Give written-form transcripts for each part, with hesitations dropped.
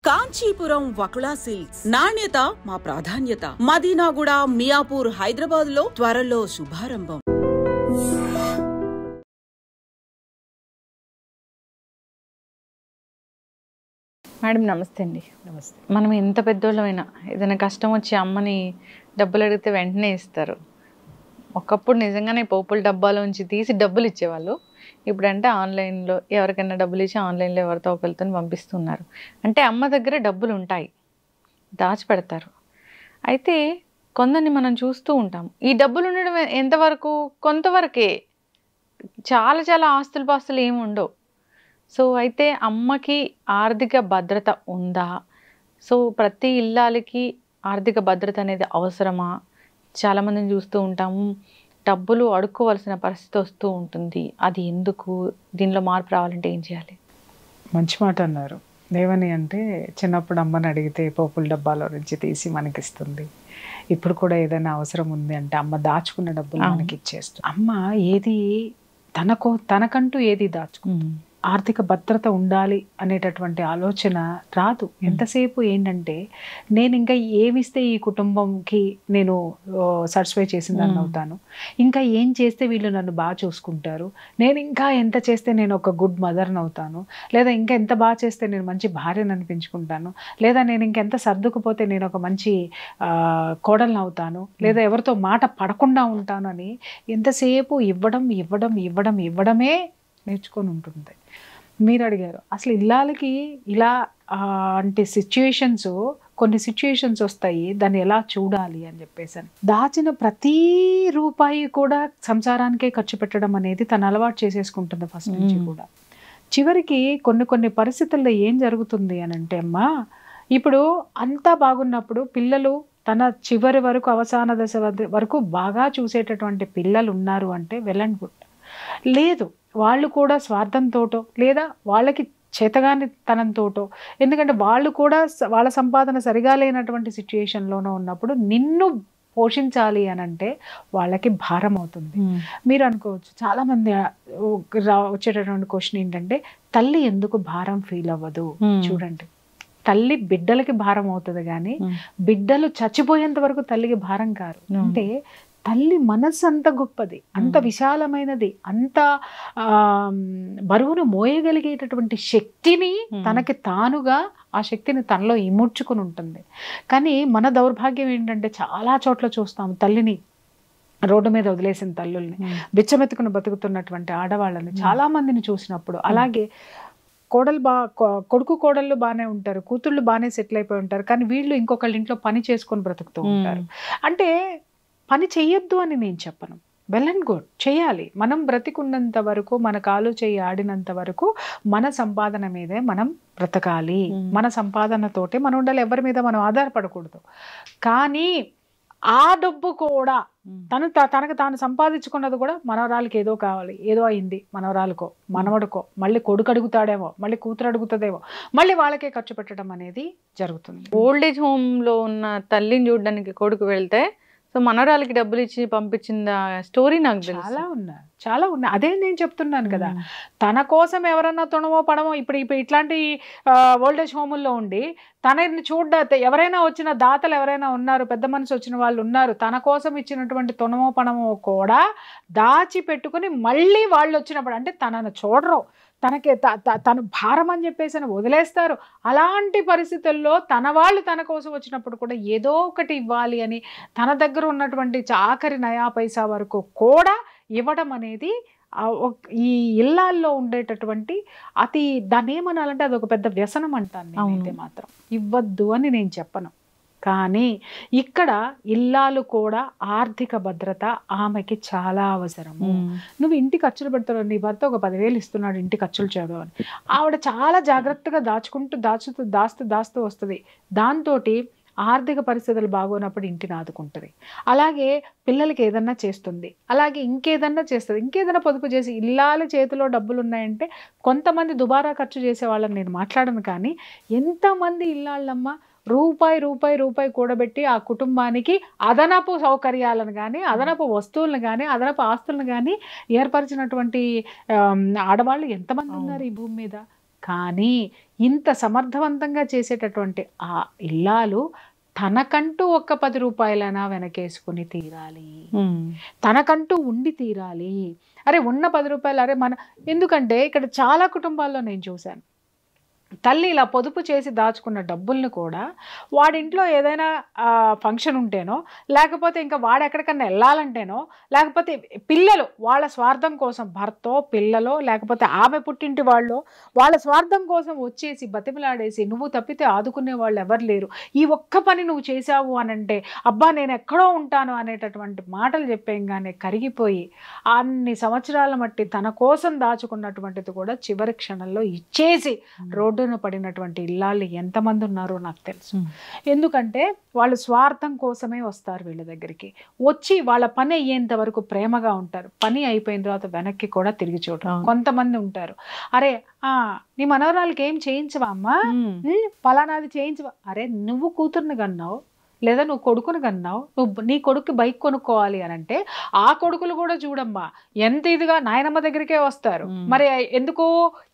Kanchipuram Vakula silks నాణ్యత మా ప్రాధాన్యత. మదీనాగూడ, మియాపూర్, హైదరాబాద్ లో త్వరలో శుభారంభం. మేడం నమస్తే అండి. నమస్తే. మనం ఎంత పెద్దోళ్ళమైనా ఏదైనా కష్టం వచ్చి అమ్మని డబ్బులు అడిగితే వెంటనే ఇస్తారు. ఒకప్పుడు నిజంగానే పోపుల డబ్బాలోంచి తీసి డబ్బులు ఇచ్చేవాళ్ళు. ఇప్పుడంటే ఆన్లైన్లో ఎవరికైనా డబ్బులు ఇచ్చి ఆన్లైన్లో ఎవరితో ఒకరితో పంపిస్తున్నారు. అంటే అమ్మ దగ్గర డబ్బులు ఉంటాయి, దాచిపెడతారు. అయితే కొందరిని మనం చూస్తూ ఉంటాం. ఈ డబ్బులు ఉండడం ఎంతవరకు? కొంతవరకే. చాలా చాలా ఆస్తులు పాస్తులు ఏమి ఉండవు. సో అయితే అమ్మకి ఆర్థిక భద్రత ఉందా? సో ప్రతి ఇల్లాలకి ఆర్థిక భద్రత అనేది అవసరమా? చాలామందిని చూస్తూ ఉంటాము, డబ్బులు అడుక్కోవాల్సిన పరిస్థితి వస్తూ ఉంటుంది. అది ఎందుకు? దీనిలో మార్పు రావాలంటే ఏం చేయాలి? మంచి మాట అన్నారు. ఏమని అంటే, చిన్నప్పుడు అమ్మని అడిగితే పోపుల డబ్బాలో నుంచి తీసి మనకిస్తుంది. ఇప్పుడు కూడా ఏదైనా అవసరం ఉంది అంటే అమ్మ దాచుకున్న డబ్బులు మనకి ఇచ్చేస్తుంది. అమ్మ ఏది తనకంటూ ఏది దాచుకుంటుంది. ఆర్థిక భద్రత ఉండాలి అనేటటువంటి ఆలోచన రాదు. ఎంతసేపు ఏంటంటే, నేను ఇంకా ఏమిస్తే ఈ కుటుంబంకి నేను సాటిస్ఫై చేసిందని అవుతాను, ఇంకా ఏం చేస్తే వీళ్ళు నన్ను బాగా చూసుకుంటారు, నేను ఇంకా ఎంత చేస్తే నేను ఒక గుడ్ మదర్ని అవుతాను, లేదా ఇంకా ఎంత బాగా చేస్తే నేను మంచి భార్యను అనిపించుకుంటాను, లేదా నేను ఇంకెంత సర్దుకుపోతే నేను ఒక మంచి కోడల్ని అవుతాను, లేదా ఎవరితో మాట పడకుండా ఉంటాను అని ఎంతసేపు ఇవ్వడమే నేర్చుకొని ఉంటుంది. మీరు అడిగారు అసలు ఇల్లాలకి ఇలా అంటే కొన్ని సిచ్యుయేషన్స్ వస్తాయి, దాన్ని ఎలా చూడాలి అని చెప్పేసి. దాచిన ప్రతి రూపాయి కూడా సంసారానికే ఖర్చు పెట్టడం అనేది తను అలవాటు చేసేసుకుంటుంది ఫస్ట్ నుంచి కూడా. చివరికి కొన్ని పరిస్థితుల్లో ఏం జరుగుతుంది అని అంటే, అమ్మా ఇప్పుడు అంతా బాగున్నప్పుడు పిల్లలు తన చివరి వరకు, అవసాన దశ వరకు బాగా చూసేటటువంటి పిల్లలు ఉన్నారు అంటే వెల్ అండ్ గుడ్. లేదు, వాళ్ళు కూడా స్వార్థంతోటో లేదా వాళ్ళకి చేతగాని తనంతోటో, ఎందుకంటే వాళ్ళు కూడా వాళ్ళ సంపాదన సరిగా లేనటువంటి సిచ్యుయేషన్లోనో ఉన్నప్పుడు నిన్ను పోషించాలి అని అంటే వాళ్ళకి భారం అవుతుంది. మీరు అనుకోవచ్చు, చాలామంది వచ్చేటటువంటి క్వశ్చన్ ఏంటంటే, తల్లి ఎందుకు భారం ఫీల్ అవ్వదు? చూడండి, తల్లి బిడ్డలకి భారం అవుతుంది కానీ బిడ్డలు చచ్చిపోయేంత వరకు తల్లికి భారం కారు. అంటే తల్లి మనస్సు అంత గొప్పది, అంత విశాలమైనది, అంత బరువును మోయగలిగేటటువంటి శక్తిని తనకి తానుగా ఆ శక్తిని తనలో ఇముడ్చుకుని ఉంటుంది. కానీ మన దౌర్భాగ్యం ఏంటంటే, చాలా చోట్ల చూస్తాము తల్లిని రోడ్డు మీద వదిలేసిన తల్లుల్ని, బిచ్చమెత్తుకుని బతుకుతున్నటువంటి ఆడవాళ్ళని చాలా మందిని చూసినప్పుడు. అలాగే కొడుకు కోడళ్ళు బాగానే ఉంటారు, కూతుళ్ళు బాగానే సెటిల్ అయిపోయి ఉంటారు, కానీ వీళ్ళు ఇంకొకళ్ళ ఇంట్లో పని చేసుకొని బ్రతుకుతూ ఉంటారు. అంటే పని చెయ్యొద్దు అని నేను చెప్పను, వెల్ అండ్ గుడ్, చేయాలి. మనం బ్రతికున్నంత వరకు, మన కాలు చేయి ఆడినంత వరకు మన సంపాదన మీదే మనం బ్రతకాలి. మన సంపాదనతోటే మనం ఉండాలి, ఎవరి మీద మనం ఆధారపడకూడదు. కానీ ఆ డబ్బు కూడా తనకు తాను సంపాదించుకున్నది కూడా మనవరాలకి ఏదో కావాలి, ఏదో అయింది మనవరాలకో మనవడికో, మళ్ళీ కొడుకు అడుగుతాడేమో, మళ్ళీ కూతురు అడుగుతుందేమో, మళ్ళీ వాళ్ళకే ఖర్చు పెట్టడం అనేది జరుగుతుంది. ఓల్డేజ్ హోమ్లో ఉన్న తల్లిని చూడడానికి కొడుకు వెళ్తే సో మనవరాలకి డబ్బులు ఇచ్చి పంపించిన స్టోరీ నాకు చాలా ఉన్నాయి. అదే నేను చెప్తున్నాను కదా, తన కోసం ఎవరన్నా తుణమో పడమో, ఇప్పుడు ఇట్లాంటి ఓల్డేజ్ హోముల్లో ఉండి తనని ఎవరైనా వచ్చిన దాతలు ఎవరైనా ఉన్నారు, పెద్ద మనిషి వచ్చిన వాళ్ళు ఉన్నారు, తన కోసం ఇచ్చినటువంటి తుణమో పడమో కూడా దాచి పెట్టుకుని మళ్ళీ వాళ్ళు వచ్చినప్పుడు అంటే తనను చూడరు, తను భారం అని చెప్పేసి వదిలేస్తారు. అలాంటి పరిస్థితుల్లో తన వాళ్ళు తన కోసం వచ్చినప్పుడు కూడా ఏదో ఒకటి ఇవ్వాలి అని తన దగ్గర ఉన్నటువంటి ఆఖరి నయా పైసా వరకు కూడా ఇవ్వడం అనేది ఈ ఇళ్ళల్లో ఉండేటటువంటి దాన్ని ఏమనాలంటే అది ఒక పెద్ద వ్యసనం అంటాను నేనైతే. మాత్రం ఇవ్వద్దు అని నేను చెప్పను, కానీ ఇక్కడ ఇల్లాలు కూడా ఆర్థిక భద్రత ఆమెకి చాలా అవసరము. నువ్వు ఇంటి ఖర్చులు పెడతావు, నీ భర్త ఒక 10,000 ఇస్తున్నాడు ఇంటి ఖర్చులు చేయడం అని, ఆవిడ చాలా జాగ్రత్తగా దాస్తూ వస్తుంది. దాంతో ఆర్థిక పరిస్థితులు బాగోనప్పుడు ఇంటిని ఆదుకుంటుంది, అలాగే పిల్లలకి ఏదన్నా చేస్తుంది, అలాగే ఇంకేదన్నా చేస్తుంది, ఇంకేదన్నా పొదుపు చేసి. ఇల్లాల చేతిలో డబ్బులు ఉన్నాయంటే కొంతమంది దుబారా ఖర్చు చేసే వాళ్ళని నేను మాట్లాడను, కానీ ఎంతమంది ఇల్లాళ్ళమ్మ రూపాయి కూడబెట్టి ఆ కుటుంబానికి అదనపు సౌకర్యాలను కానీ, అదనపు వస్తువులను కానీ, అదనపు ఆస్తులను కానీ ఏర్పరిచినటువంటి ఆడవాళ్ళు ఎంతమంది ఉన్నారు ఈ భూమి మీద? కానీ ఇంత సమర్థవంతంగా చేసేటటువంటి ఆ ఇల్లాలు తనకంటూ ఒక్క 10 రూపాయలైనా వెనకేసుకుని తీరాలి, తనకంటూ ఉండి తీరాలి. అరే ఉన్న 10 రూపాయలు అరే ఎందుకంటే ఇక్కడ చాలా కుటుంబాల్లో నేను చూశాను, తల్లి ఇలా పొదుపు చేసి దాచుకున్న డబ్బుల్ని కూడా వాడింట్లో ఏదైనా ఫంక్షన్ ఉంటేనో, లేకపోతే ఇంకా వాడు ఎక్కడికన్నా వెళ్ళాలంటేనో, లేకపోతే పిల్లలు వాళ్ళ స్వార్థం కోసం, భర్తో పిల్లలో లేకపోతే ఆమె పుట్టింటి వాళ్ళు వాళ్ళ స్వార్థం కోసం వచ్చేసి బతిమలాడేసి నువ్వు తప్పితే ఆదుకునే వాళ్ళు ఎవరు లేరు, ఈ ఒక్క పని నువ్వు చేశావు అనంటే అబ్బా నేను ఎక్కడో ఉంటాను అనేటటువంటి మాటలు చెప్పేయంగానే కరిగిపోయి అన్ని సంవత్సరాల మట్టి తన కోసం దాచుకున్నటువంటిది కూడా చివరి క్షణంలో ఇచ్చేసి రోడ్డున పడినటువంటి ఇల్లాళ్ళు ఎంతమంది ఉన్నారో నాకు తెలుసు. ఎందుకంటే వాళ్ళు స్వార్థం కోసమే వస్తారు వీళ్ళ దగ్గరికి, వచ్చి వాళ్ళ పని అయ్యేంత వరకు ప్రేమగా ఉంటారు, పని అయిపోయిన తర్వాత వెనక్కి కూడా తిరిగి చూడరు. కొంతమంది ఉంటారు, అరే నీ మనవరాలకి ఏం చేయించవా అమ్మా, పలానాది చేయించవా, అరే నువ్వు కూతుర్ని కన్నావు లేదా నువ్వు కొడుకుని కన్నావు, నీ కొడుకు బైక్ కొనుక్కోవాలి అని అంటే ఆ కొడుకులు కూడా చూడమ్మా ఎంత ఇదిగా నాయనమ్మ దగ్గరికే వస్తారు. మరి ఎందుకు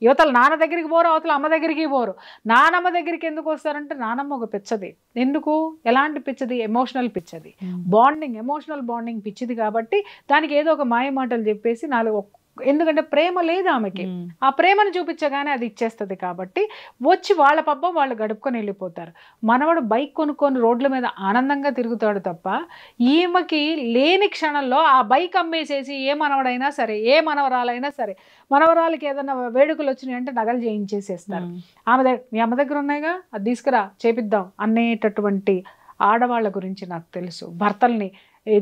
యువతలు నాన్న దగ్గరికి పోరు, అవతల అమ్మ దగ్గరికి పోరు. నానమ్మ దగ్గరికి ఎందుకు వస్తారంటే నానమ్మ ఒక పిచ్చది. ఎందుకు, ఎలాంటి పిచ్చది, ఎమోషనల్ పిచ్చది, బాండింగ్, ఎమోషనల్ బాండింగ్ పిచ్చిది. కాబట్టి దానికి ఏదో ఒక మాయ మాటలు చెప్పేసి ఎందుకంటే ప్రేమ లేదు ఆమెకి, ఆ ప్రేమను చూపించగానే అది ఇచ్చేస్తుంది. కాబట్టి వచ్చి వాళ్ళ పబ్బం వాళ్ళు గడుపుకొని వెళ్ళిపోతారు. మనవడు బైక్ కొనుక్కొని రోడ్ల మీద ఆనందంగా తిరుగుతాడు తప్ప ఈమెకి లేని క్షణంలో ఆ బైక్ అమ్మేసేసి ఏ మనవడైనా సరే, ఏ మనవరాలైనా సరే, మనవరాలకి ఏదైనా వేడుకలు వచ్చినాయి అంటే నగలు చేయించేసేస్తారు. మీ అమ్మ దగ్గర ఉన్నాయిగా అది తీసుకురా చేపిద్దాం అనేటటువంటి ఆడవాళ్ళ గురించి నాకు తెలుసు. భర్తల్ని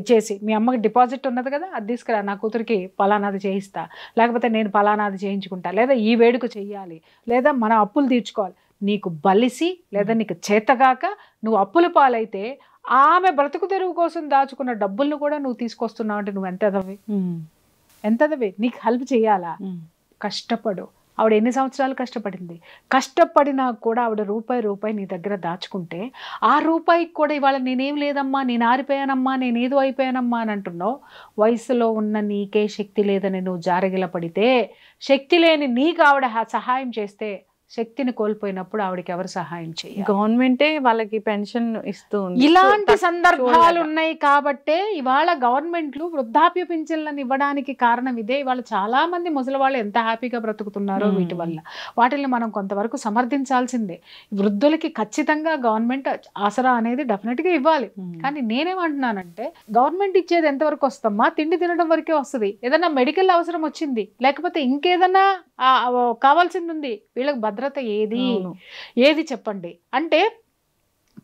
చేసి మీ అమ్మకి డిపాజిట్ ఉన్నది కదా అది తీసుకురా, నా కూతురికి పలానాది చేయిస్తా, లేకపోతే నేను పలానాది చేయించుకుంటా, లేదా ఈ వేడుక చెయ్యాలి, లేదా మన అప్పులు తీర్చుకోవాలి. నీకు బలిసి లేదా నీకు చేతగాక నువ్వు అప్పుల పాలైతే ఆమె బ్రతుకు తెరువు కోసం దాచుకున్న డబ్బులను కూడా నువ్వు తీసుకొస్తున్నావు అంటే నువ్వు ఎంతదవి నీకు హెల్ప్ చేయాలా? కష్టపడు. ఆవిడ ఎన్ని సంవత్సరాలు కష్టపడింది, కష్టపడినా కూడా ఆవిడ రూపాయి నీ దగ్గర దాచుకుంటే ఆ రూపాయికి కూడా ఇవాళ నేనేం లేదమ్మా, నేను ఆరిపోయానమ్మా, నేను ఏదో అయిపోయానమ్మా అని అంటున్నావు. వయసులో ఉన్న నీకే శక్తి లేదని నువ్వు జారగిల పడితే, శక్తి లేని నీకు ఆవిడ సహాయం చేస్తే శక్తిని కోల్పోయినప్పుడు ఆవిడకి ఎవరు సహాయం చేయాలి? గవర్నమెంటే వాళ్ళకి పెన్షన్ ఇస్తుంది. ఇలాంటి సందర్భాలు ఉన్నాయి కాబట్టే ఇవాళ గవర్నమెంట్లు వృద్ధాప్య పింఛన్లను ఇవ్వడానికి కారణం ఇదే. ఇవాళ చాలా మంది ముసలి వాళ్ళు ఎంత హ్యాపీగా బ్రతుకుతున్నారో వీటి వల్ల. వాటిని మనం కొంతవరకు సమర్థించాల్సిందే. వృద్ధులకి ఖచ్చితంగా గవర్నమెంట్ ఆసరా అనేది డెఫినెట్గా ఇవ్వాలి. కానీ నేనేమంటున్నానంటే గవర్నమెంట్ ఇచ్చేది ఎంతవరకు వస్తామా, తిండి తినడం వరకే వస్తుంది. ఏదైనా మెడికల్ అవసరం వచ్చింది, లేకపోతే ఇంకేదన్నా కావాల్సింది ఉంది, వీళ్ళకి భద్రత ఏది చెప్పండి? అంటే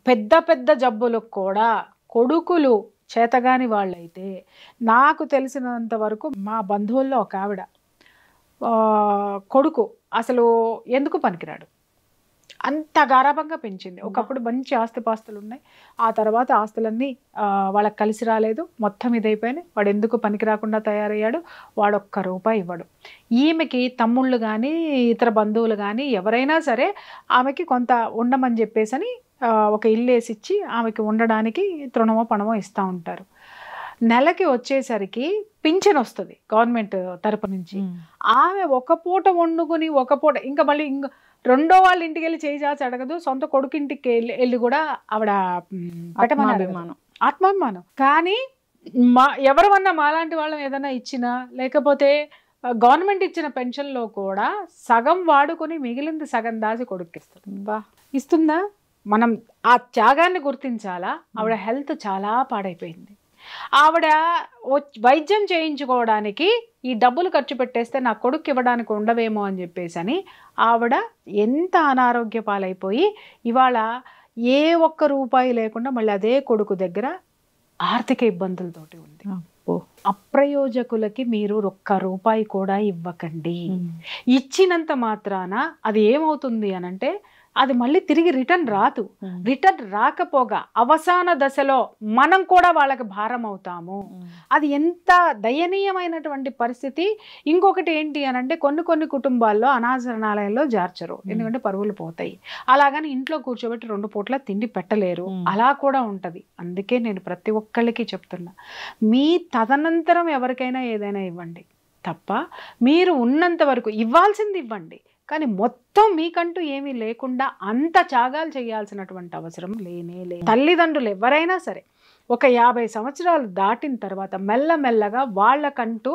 పెద్ద పెద్ద జబ్బులకు కూడా కొడుకులు చేతగాని వాళ్ళైతే, నాకు తెలిసినంత వరకు మా బంధువుల్లో ఒక ఆవిడ కొడుకు అసలు ఎందుకు పనికిరాడు, అంత గారాభంగా పెంచింది. ఒకప్పుడు మంచి ఆస్తిపాస్తులు ఉన్నాయి, ఆ తర్వాత ఆస్తులన్నీ వాళ్ళకి కలిసి రాలేదు, మొత్తం ఇదైపోయినాయి. వాడు ఎందుకు పనికి రాకుండా తయారయ్యాడు, వాడు ఒక్క రూపాయి ఇవ్వడు. ఈమెకి తమ్ముళ్ళు కానీ ఇతర బంధువులు కానీ ఎవరైనా సరే ఆమెకి కొంత ఉండమని చెప్పేసి ఒక ఇల్లు వేసిచ్చి ఆమెకి ఉండడానికి తృణమో పణమో ఇస్తూ ఉంటారు. నెలకి వచ్చేసరికి పింఛన్ వస్తుంది గవర్నమెంట్ తరపు నుంచి. ఆమె ఒక పూట వండుకుని ఒక పూట ఇంకా మళ్ళీ రెండో వాళ్ళ ఇంటికి వెళ్ళి చేయి చాచి అడగదు, సొంత కొడుకు ఇంటికి వెళ్ళి కూడా ఆవిడ ఆత్మాభిమానం. కానీ ఎవరన్నా మాలాంటి వాళ్ళం ఏదైనా ఇచ్చినా, లేకపోతే గవర్నమెంట్ ఇచ్చిన పెన్షన్లో కూడా సగం వాడుకొని మిగిలింది సగం దాచి కొడుక్కిస్తుంది. ఇస్తుందా? మనం ఆ త్యాగాన్ని గుర్తించాలా. ఆవిడ హెల్త్ చాలా పాడైపోయింది. ఆవిడ వైద్యం చేయించుకోవడానికి ఈ డబ్బులు ఖర్చు పెట్టేస్తే నా కొడుకు ఇవ్వడానికి ఉండవేమో అని చెప్పేసి ఆవిడ ఎంత అనారోగ్య పాలైపోయి ఇవాళ ఏ ఒక్క రూపాయి లేకుండా మళ్ళీ అదే కొడుకు దగ్గర ఆర్థిక ఇబ్బందులతోటి ఉంది. అప్రయోజకులకి మీరు ఒక్క రూపాయి కూడా ఇవ్వకండి. ఇచ్చినంత మాత్రాన అది ఏమవుతుంది అనంటే అది మళ్ళీ తిరిగి రిటర్న్ రాదు. రిటర్న్ రాకపోగా అవసాన దశలో మనం కూడా వాళ్ళకి భారం అవుతాము. అది ఎంత దయనీయమైనటువంటి పరిస్థితి. ఇంకొకటి ఏంటి అనంటే కొన్ని కుటుంబాల్లో అనాథాలయాల్లో జార్చరు, ఎందుకంటే పరువులు పోతాయి. అలాగని ఇంట్లో కూర్చోబెట్టి 2 పూట్ల తిండి పెట్టలేరు, అలా కూడా ఉంటది. అందుకే నేను ప్రతి ఒక్కళ్ళకి చెప్తున్నా, మీ తదనంతరం ఎవరికైనా ఏదైనా ఇవ్వండి తప్ప మీరు ఉన్నంత వరకు ఇవ్వాల్సింది ఇవ్వండి. కానీ మొత్తం మీకంటూ ఏమీ లేకుండా అంత త్యాగాలు చేయాల్సినటువంటి అవసరం లేనే లేదు. తల్లిదండ్రులు ఎవరైనా సరే ఒక 50 సంవత్సరాలు దాటిన తర్వాత మెల్లమెల్లగా వాళ్ళకంటూ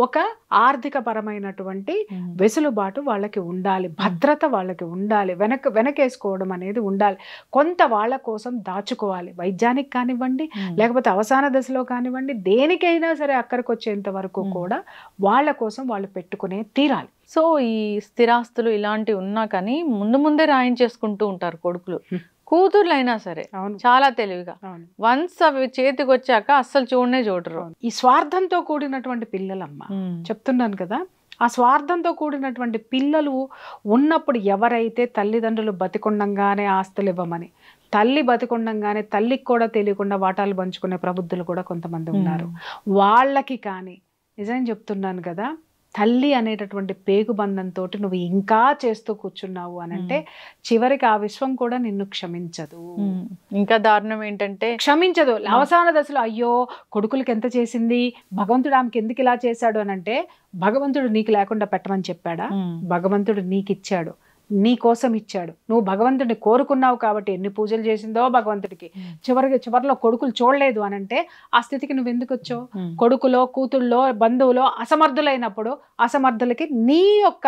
ఒక ఆర్థిక పరమైనటువంటి వెసులుబాటు వాళ్ళకి ఉండాలి, భద్రత వాళ్ళకి ఉండాలి, వెనకేసుకోవడం అనేది ఉండాలి. కొంత వాళ్ళ కోసం దాచుకోవాలి, వైద్యానికి కానివ్వండి లేకపోతే అవసాన దశలో కానివ్వండి, దేనికైనా సరే అక్కడికి వచ్చేంత వరకు కూడా వాళ్ళ కోసం వాళ్ళు పెట్టుకునే తీరాలి. సో ఈ స్థిరాస్తులు ఇలాంటివి ఉన్నా కానీ ముందే రాయించేసుకుంటూ ఉంటారు కొడుకులు, కూతుర్లు అయినా సరే చాలా తెలివిగా. వన్స్ అవి చేతికి వచ్చాక అస్సలు చూడరు. ఈ స్వార్థంతో కూడినటువంటి పిల్లలమ్మ, చెప్తున్నాను కదా, ఆ స్వార్థంతో కూడినటువంటి పిల్లలు ఉన్నప్పుడు ఎవరైతే తల్లిదండ్రులు బతికుండంగానే ఆస్తులు ఇవ్వమని, తల్లి బతికుండంగానే తల్లికి కూడా తెలియకుండా వాటాలు పంచుకునే ప్రబుద్ధులు కూడా కొంతమంది ఉన్నారు. వాళ్ళకి కానీ నిజం చెప్తున్నాను కదా, తల్లి అనేటటువంటి పేగుబంధంతో నువ్వు ఇంకా చేస్తూ కూర్చున్నావు అనంటే చివరికి ఆ విశ్వం కూడా నిన్ను క్షమించదు. ఇంకా దారుణం ఏంటంటే క్షమించదు. అవసాన దశలో అయ్యో కొడుకులకి ఎంత చేసింది, భగవంతుడు ఆమెకి ఎందుకు ఇలా చేశాడు అనంటే, భగవంతుడు నీకు లేకుండా పెట్టమని చెప్పాడా? భగవంతుడు నీకు ఇచ్చాడు, నీ కోసం ఇచ్చాడు. నువ్వు భగవంతుడిని కోరుకున్నావు కాబట్టి ఎన్ని పూజలు చేసిందో భగవంతుడికి. చివరిలో కొడుకులు చూడలేదు అనంటే ఆ స్థితికి నువ్వు ఎందుకు వచ్చావు? కొడుకులో కూతుళ్ళో బంధువులో అసమర్థులైనప్పుడు అసమర్థులకి నీ యొక్క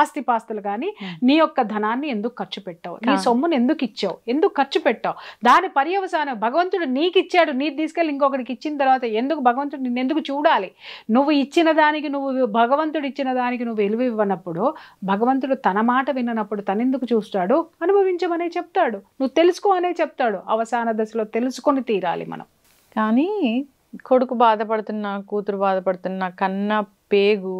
ఆస్తిపాస్తులు కానీ నీ యొక్క ధనాన్ని ఎందుకు ఖర్చు పెట్టావు? నీ సొమ్మును ఎందుకు ఇచ్చావు? ఎందుకు ఖర్చు పెట్టావు? దాని పర్యవసానం భగవంతుడు నీకు ఇచ్చాడు, నీ తీసుకెళ్ళి ఇంకొకరికి ఇచ్చిన తర్వాత ఎందుకు భగవంతుడు నిన్ను ఎందుకు చూడాలి? నువ్వు ఇచ్చిన దానికి, నువ్వు భగవంతుడు ఇచ్చిన దానికి నువ్వు విలువ ఇవ్వనప్పుడు, భగవంతుడు తన మాట విన్నప్పుడు తనెందుకు చూస్తాడు? అనుభవించమనే చెప్తాడు, నువ్వు తెలుసుకో అనే చెప్తాడు. అవసాన దశలో తెలుసుకొని తీరాలి మనం. కానీ కొడుకు బాధపడుతున్నా, కూతురు బాధపడుతున్నా, కన్న పేగు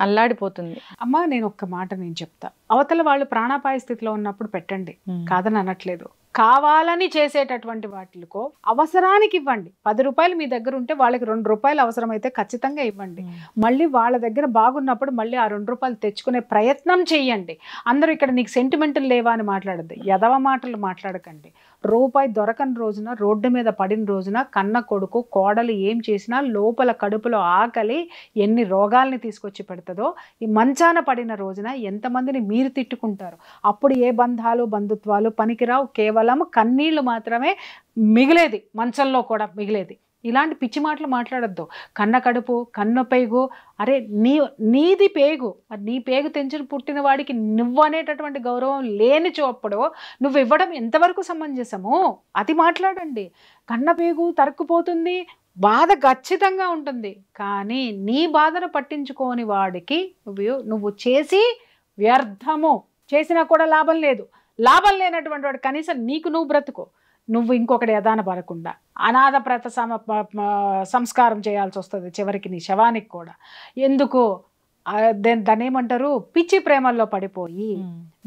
అల్లాడిపోతుంది. అమ్మా నేను ఒక్క మాట నేను చెప్తా, అవతల వాళ్ళు ప్రాణాపాయ స్థితిలో ఉన్నప్పుడు పెట్టండి, కాదని అనట్లేదు. కావాలని చేసేటటువంటి వాటికో అవసరానికి ఇవ్వండి. 10 రూపాయలు మీ దగ్గర ఉంటే వాళ్ళకి 2 రూపాయలు అవసరమైతే ఖచ్చితంగా ఇవ్వండి. మళ్ళీ వాళ్ళ దగ్గర బాగున్నప్పుడు మళ్ళీ ఆ 2 రూపాయలు తెచ్చుకునే ప్రయత్నం చెయ్యండి. అందరూ ఇక్కడ నీకు సెంటిమెంటల్ లేవా అని మాట్లాడద్దు, ఎదవ మాటలు మాట్లాడకండి. రూపాయి దొరకని రోజున, రోడ్డు మీద పడిన రోజున కన్న కొడుకు కోడలు ఏం చేసినా లోపల కడుపులో ఆకలి ఎన్ని రోగాల్ని తీసుకొచ్చి పెడుతుందో, ఈ మంచాన పడిన రోజున ఎంతమందిని మీరు తిట్టుకుంటారు. అప్పుడు ఏ బంధాలు బంధుత్వాలు పనికిరావు, కేవలం కన్నీళ్లు మాత్రమే మిగిలేది, మంచంలో కూడా మిగిలేది. ఇలాంటి పిచ్చి మాటలు మాట్లాడద్దు. కన్న కడుపు, కన్ను పేగు, అరే నీది పేగు, నీ పేగు తెంచుని పుట్టిన వాడికి నువ్వు అనేటటువంటి గౌరవం లేని చోప్పుడు నువ్వు ఇవ్వడం ఎంతవరకు సమంజసము? అది మాట్లాడండి. కన్న పేగు తరుక్కుపోతుంది, బాధ ఖచ్చితంగా ఉంటుంది. కానీ నీ బాధను పట్టించుకోని వాడికి నువ్వు చేసి వ్యర్థము, చేసినా కూడా లాభం లేదు. లాభం లేనటువంటి వాడు కనీసం నీకు నువ్వు బ్రతుకు, నువ్వు ఇంకొకటి యదాన పడకుండా అనాథ ప్రత సంస్కారం చేయాల్సి వస్తుంది చివరికి నీ శవానికి కూడా. ఎందుకు? దాన్ని ఏమంటారు, పిచ్చి ప్రేమల్లో పడిపోయి,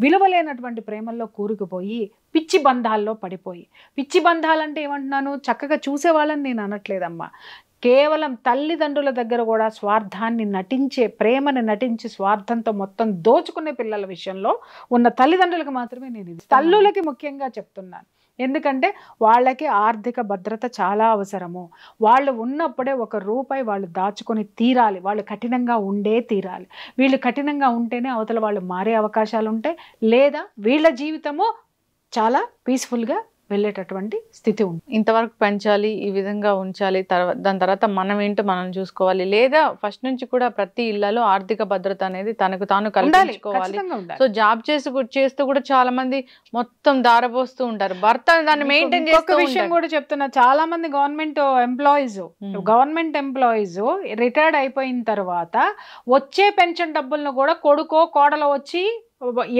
విలువలేనటువంటి ప్రేమల్లో కూరుకుపోయి, పిచ్చి బంధాల్లో పడిపోయి. పిచ్చి బంధాలంటే ఏమంటున్నాను, చక్కగా చూసేవాళ్ళని నేను అనట్లేదమ్మా. కేవలం తల్లిదండ్రుల దగ్గర కూడా స్వార్థాన్ని నటించే, ప్రేమను నటించి స్వార్థంతో మొత్తం దోచుకునే పిల్లల విషయంలో ఉన్న తల్లిదండ్రులకు మాత్రమే నేను ఇది, తల్లులకి ముఖ్యంగా చెప్తున్నాను. ఎందుకంటే వాళ్ళకి ఆర్థిక భద్రత చాలా అవసరము. వాళ్ళు ఉన్నప్పుడే 1 రూపాయి వాళ్ళు దాచుకొని తీరాలి, వాళ్ళు కఠినంగా ఉండే తీరాలి. వీళ్ళు కఠినంగా ఉంటేనే అవతల వాళ్ళు మారే అవకాశాలు ఉంటాయి, లేదా వీళ్ళ జీవితము చాలా పీస్ఫుల్గా వెళ్ళేటటువంటి స్థితి ఉంది. ఇంతవరకు పెంచాలి, ఈ విధంగా ఉంచాలి, దాని తర్వాత మనం ఏంటో మనం చూసుకోవాలి. లేదా ఫస్ట్ నుంచి కూడా ప్రతి ఇళ్లలో ఆర్థిక భద్రత అనేది తనకు తాను కల్పించుకోవాలి. సో జాబ్ చేస్తూ కూడా చాలా మంది మొత్తం దారపోస్తూ ఉంటారు, భర్త దాన్ని మెయింటైన్ చేస్తూ. విషయం కూడా చెప్తున్నా, చాలా మంది గవర్నమెంట్ ఎంప్లాయీస్ రిటైర్డ్ అయిపోయిన తర్వాత వచ్చే పెన్షన్ డబ్బులను కూడా కొడుకో కోడలో వచ్చి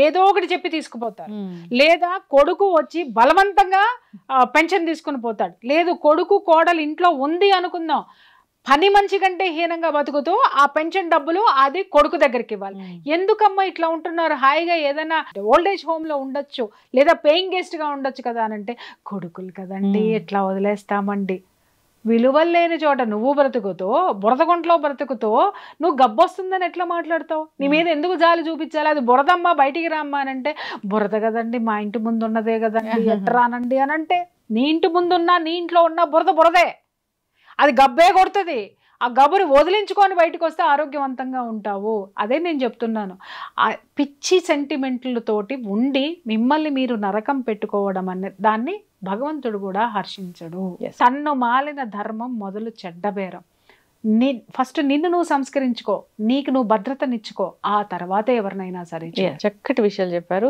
ఏదో ఒకటి చెప్పి తీసుకుపోతారు. లేదా కొడుకు వచ్చి బలవంతంగా పెన్షన్ తీసుకుని పోతాడు. లేదు కొడుకు కోడలు ఇంట్లో ఉంది అనుకుందాం, పని మనిషి కంటే హీనంగా బతుకుతూ ఆ పెన్షన్ డబ్బులు అది కొడుకు దగ్గరికి ఇవ్వాలి. ఎందుకమ్మా ఇట్లా ఉంటున్నారు? హాయిగా ఏదైనా ఓల్డేజ్ హోమ్ లో ఉండొచ్చు, లేదా పేయింగ్ గెస్ట్ గా ఉండొచ్చు కదా అని అంటే, కొడుకులు కదండి ఎట్లా వదిలేస్తామండి. విలువలు లేని చోట నువ్వు బ్రతుకుతూ, బురదగుంట్లో బ్రతుకుతూ నువ్వు గబ్బొస్తుందని ఎట్లా మాట్లాడతావు? నీ మీద ఎందుకు జాలి చూపించాలి? అది బురదమ్మా బయటికి రామ్మా అని అంటే, బురద కదండి మా ఇంటి ముందు ఉన్నదే కదండి ఎట్రానండి అని అంటే, నీ ఇంటి ముందున్నా నీ ఇంట్లో ఉన్న బురదే, అది గబ్బే కొడుతుంది. ఆ గబురు వదిలించుకొని బయటకు వస్తే ఆరోగ్యవంతంగా ఉంటావు. అదే నేను చెప్తున్నాను. ఆ పిచ్చి సెంటిమెంట్లతోటి ఉండి మిమ్మల్ని మీరు నరకం పెట్టుకోవడం అనే దాన్ని భగవంతుడు కూడా హర్షించడు. తన్ను మాలిన ధర్మం మొదలు చెడ్డబేరం. ఫస్ట్ నిన్ను నువ్వు సంస్కరించుకో, నీకు నువ్వు భద్రతనిచ్చుకో, ఆ తర్వాతే ఎవరినైనా సరే. చక్కటి విషయాలు చెప్పారు.